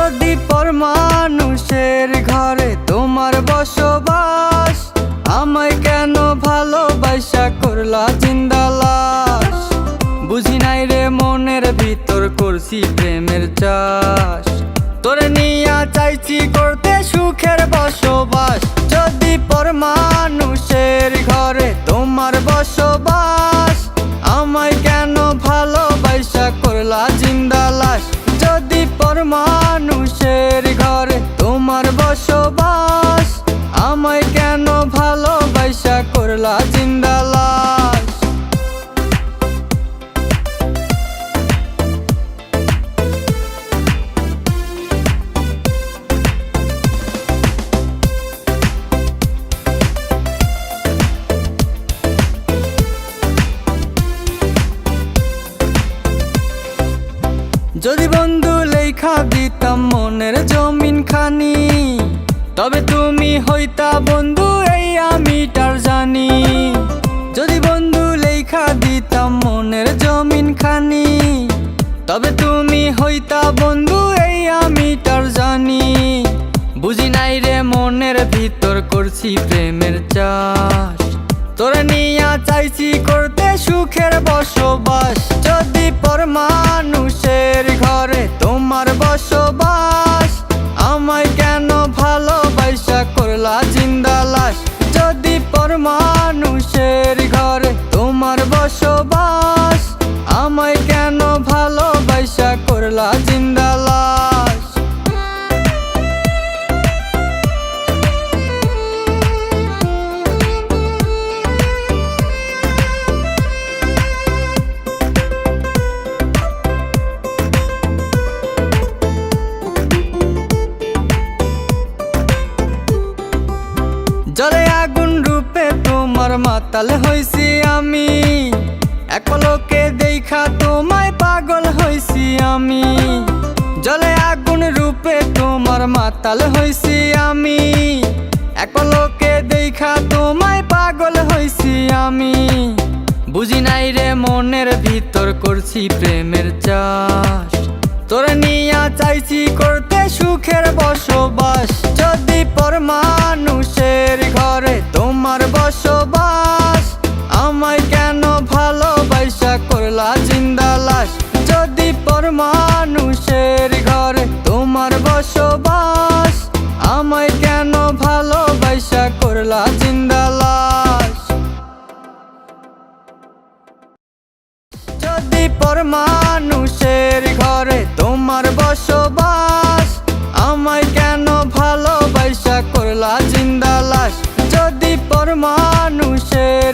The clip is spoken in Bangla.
যদি পর মানুষের ঘরে তোমার বসবাস, আমায় কেন ভালোবাসা করলা জিন্দা লাশ। বুঝি নাই রে মনের ভিতর করছি প্রেমের চাষ, তোরে নিয়া চাইছি করতে সুখের বসবাস। যদি পর মানুষের ঘরে তোমার বসবাস, আমায় কেন ভালোবাসা করলা জিন্দা লাশ। যদি পর মানুষের ঘরে তোমার বসবাস, আমায় কেন ভালোবাসা করলা জিন্দা লাশ। যদি বন্ধু লেখা দিতাম মনের জমিন খানি, তবে তুমি হইতা বন্ধু এই আমিটার জানি। যদি বন্ধু লেখা দিতাম মনের জমিন খানি, তবে তুমি হইতা বন্ধু এই আমিটার জানি। বুঝি নাই রে মনের ভিতর করছি প্রেমের চাষ, তোরে নিয়া চাইছি করতে সুখের বসবাস। যদি পর মানুষের ঘরে তোমার বসবাস, আমায় কেন ভালোবাসা করলা জিন্দা লাশ। যদি পর মানুষের ঘরে তোমার বসবাস, আমায় কেন ভালোবাসা করলা জিন্দা লাশ। জলে আগুন রূপে তোমার মাতাল হইছি আমি, এক পলকে দেখা তোমায় পাগল হইছি আমি। জলে আগুন রূপে তোমার মাতাল হইছি আমি, এক পলকে দেখা তোমায় পাগল হইছি আমি। বুঝি নাই রে মনের ভিতর করছি প্রেমের চাষ, তোরে নিয়া চাইছি করতে সুখের বসবাস। যদি পর মানুষের ঘরে তোমার বসবাস, আমায় কেন ভালোবাসা করলা জিন্দা লাশ। যদি পর মানুষের ঘরে তোমার বসবাস, আমায় কেন ভালোবাসা করলা জিন্দা লাশ। যদি পর মানুষের ঘরে তোমার বসবাস, আমায় কেন ভালোবাসা করলা জিন্দা লাশ। যদি পর মানুষের